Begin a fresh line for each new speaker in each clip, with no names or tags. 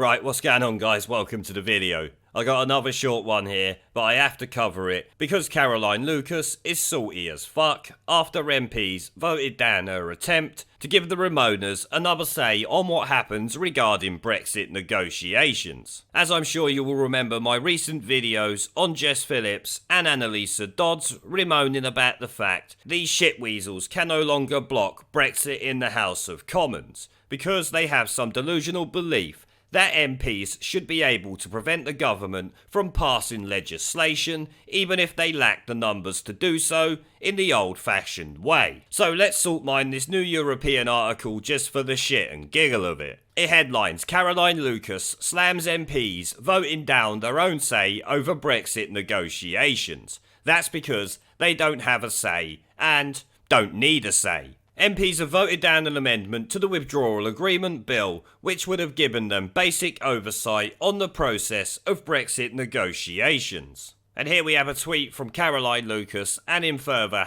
Right, what's going on guys? Welcome to the video. I got another short one here, but I have to cover it because Caroline Lucas is salty as fuck after MPs voted down her attempt to give the Remoaners another say on what happens regarding Brexit negotiations. As I'm sure you will remember my recent videos on Jess Phillips and Annalisa Dodds remoaning about the fact these shitweasels can no longer block Brexit in the House of Commons because they have some delusional belief that MPs should be able to prevent the government from passing legislation even if they lack the numbers to do so in the old-fashioned way. So let's salt mine this new European article just for the shit and giggle of it. It headlines Caroline Lucas slams MPs voting down their own say over Brexit negotiations. That's because they don't have a say and don't need a say. MPs have voted down an amendment to the Withdrawal Agreement Bill, which would have given them basic oversight on the process of Brexit negotiations. And here we have a tweet from Caroline Lucas, and in further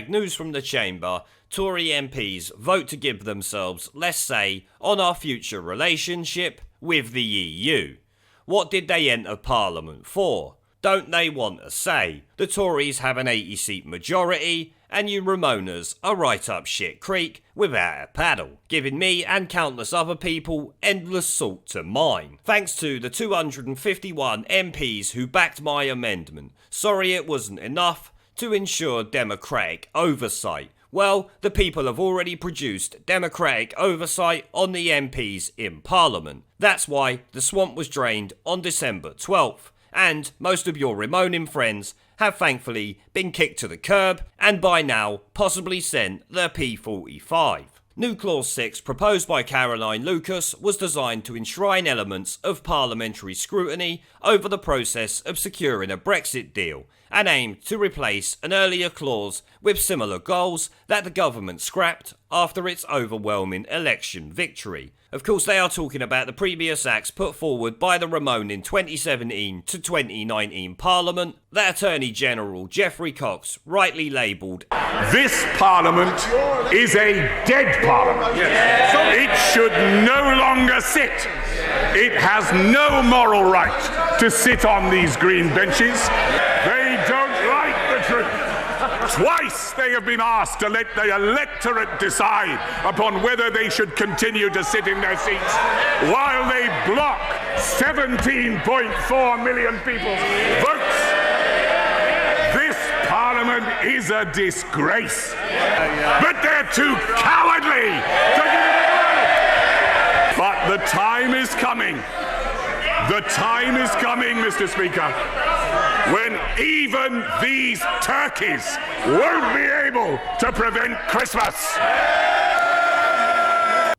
#news from the chamber, Tory MPs vote to give themselves less say on our future relationship with the EU. What did they enter Parliament for? Don't they want a say? The Tories have an 80-seat majority, and you Remoaners are right up shit creek without a paddle, giving me and countless other people endless salt to mine. Thanks to the 251 MPs who backed my amendment. Sorry it wasn't enough to ensure democratic oversight. Well, the people have already produced democratic oversight on the MPs in Parliament. That's why the swamp was drained on December 12th. And most of your Remoaning friends have thankfully been kicked to the curb and by now possibly sent their P45. New Clause 6 proposed by Caroline Lucas was designed to enshrine elements of parliamentary scrutiny over the process of securing a Brexit deal and aimed to replace an earlier clause with similar goals that the government scrapped after its overwhelming election victory. Of course, they are talking about the previous acts put forward by the Remoaning 2017 to 2019 Parliament that Attorney General Geoffrey Cox rightly labelled,
"This Parliament is a dead Parliament. It should no longer sit. It has no moral right to sit on these green benches. They don't like the truth. Twice they have been asked to let the electorate decide upon whether they should continue to sit in their seats while they block 17.4 million people's votes. This Parliament is a disgrace, but they're too cowardly to give it a go. But the time is coming. The time is coming, Mr. Speaker, when even these turkeys won't be able to prevent Christmas."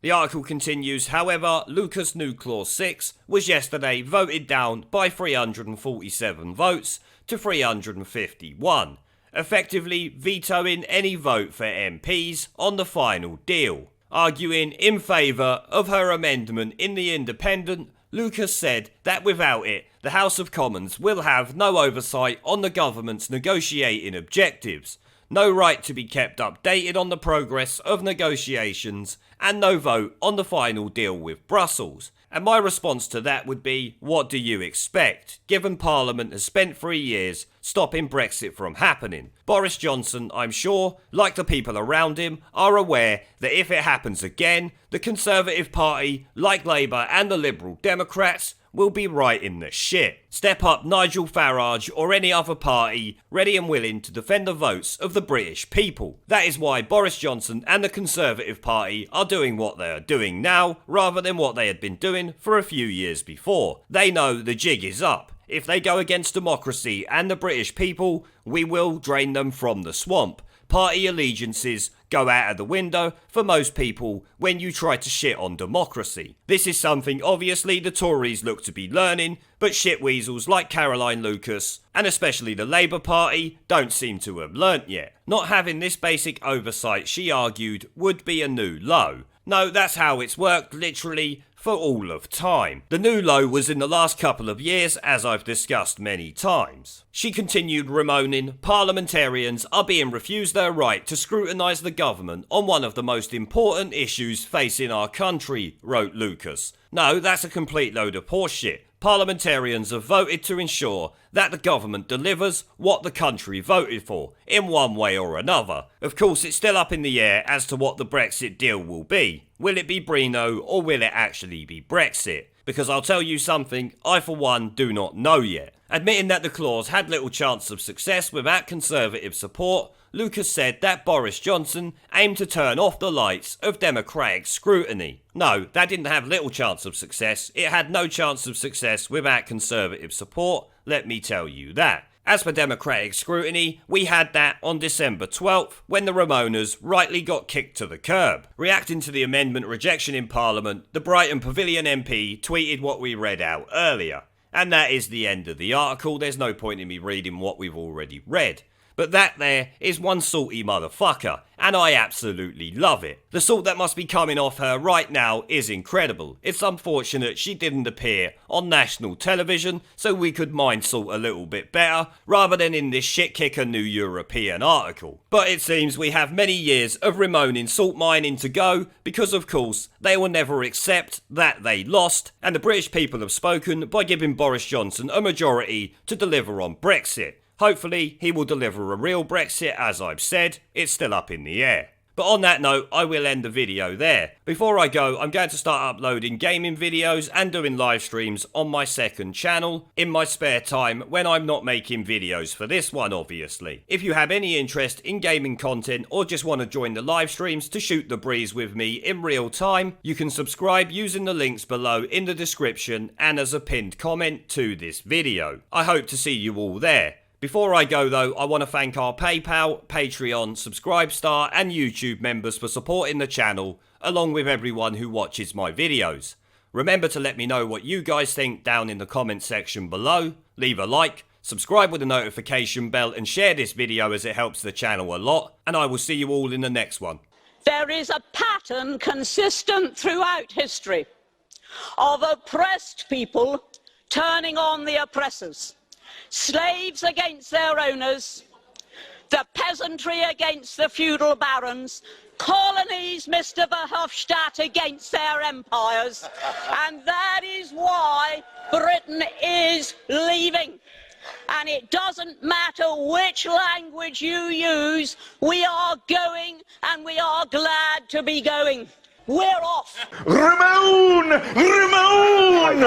The article continues, however, Lucas' New Clause 6 was yesterday voted down by 347 votes to 351, effectively vetoing any vote for MPs on the final deal. Arguing in favour of her amendment in the Independent, Lucas said that without it, the House of Commons will have no oversight on the government's negotiating objectives, no right to be kept updated on the progress of negotiations, and no vote on the final deal with Brussels. And my response to that would be, what do you expect, given Parliament has spent 3 years stopping Brexit from happening? Boris Johnson, I'm sure, like the people around him, are aware that if it happens again, the Conservative Party, like Labour and the Liberal Democrats, will be right in the shit. Step up Nigel Farage or any other party ready and willing to defend the votes of the British people. That is why Boris Johnson and the Conservative Party are doing what they are doing now rather than what they had been doing for a few years before. They know the jig is up. If they go against democracy and the British people, we will drain them from the swamp. Party allegiances go out of the window for most people when you try to shit on democracy. This is something obviously the Tories look to be learning, but shitweasels like Caroline Lucas, and especially the Labour Party, don't seem to have learnt yet. Not having this basic oversight, she argued, would be a new low. No, that's how it's worked, literally, for all of time. The new low was in the last couple of years, as I've discussed many times. She continued Remoaning, parliamentarians are being refused their right to scrutinise the government on one of the most important issues facing our country, wrote Lucas. No, that's a complete load of horseshit. Parliamentarians have voted to ensure that the government delivers what the country voted for, in one way or another. Of course, it's still up in the air as to what the Brexit deal will be. Will it be Brino or will it actually be Brexit? Because I'll tell you something, I for one do not know yet. Admitting that the clause had little chance of success without Conservative support, Lucas said that Boris Johnson aimed to turn off the lights of democratic scrutiny. No, that didn't have little chance of success. It had no chance of success without Conservative support, let me tell you that. As for democratic scrutiny, we had that on December 12th, when the Remoaners rightly got kicked to the curb. Reacting to the amendment rejection in Parliament, the Brighton Pavilion MP tweeted what we read out earlier. And that is the end of the article. There's no point in me reading what we've already read. But that there is one salty motherfucker, and I absolutely love it. The salt that must be coming off her right now is incredible. It's unfortunate she didn't appear on national television so we could mind salt a little bit better, rather than in this shit kicker new European article. But it seems we have many years of Remoaning salt mining to go, because of course they will never accept that they lost, and the British people have spoken by giving Boris Johnson a majority to deliver on Brexit. Hopefully, he will deliver a real Brexit, as I've said, it's still up in the air. But on that note, I will end the video there. Before I go, I'm going to start uploading gaming videos and doing live streams on my second channel, in my spare time, when I'm not making videos for this one, obviously. If you have any interest in gaming content, or just want to join the live streams to shoot the breeze with me in real time, you can subscribe using the links below in the description and as a pinned comment to this video. I hope to see you all there. Before I go though, I want to thank our PayPal, Patreon, Subscribestar and YouTube members for supporting the channel, along with everyone who watches my videos. Remember to let me know what you guys think down in the comment section below, leave a like, subscribe with the notification bell and share this video as it helps the channel a lot, and I will see you all in the next one.
There is a pattern consistent throughout history of oppressed people turning on the oppressors. Slaves against their owners, the peasantry against the feudal barons, colonies, Mr. Verhofstadt, against their empires. And that is why Britain is leaving. And it doesn't matter which language you use, we are going and we are glad to be going. We're off.
Remoan! Remoan!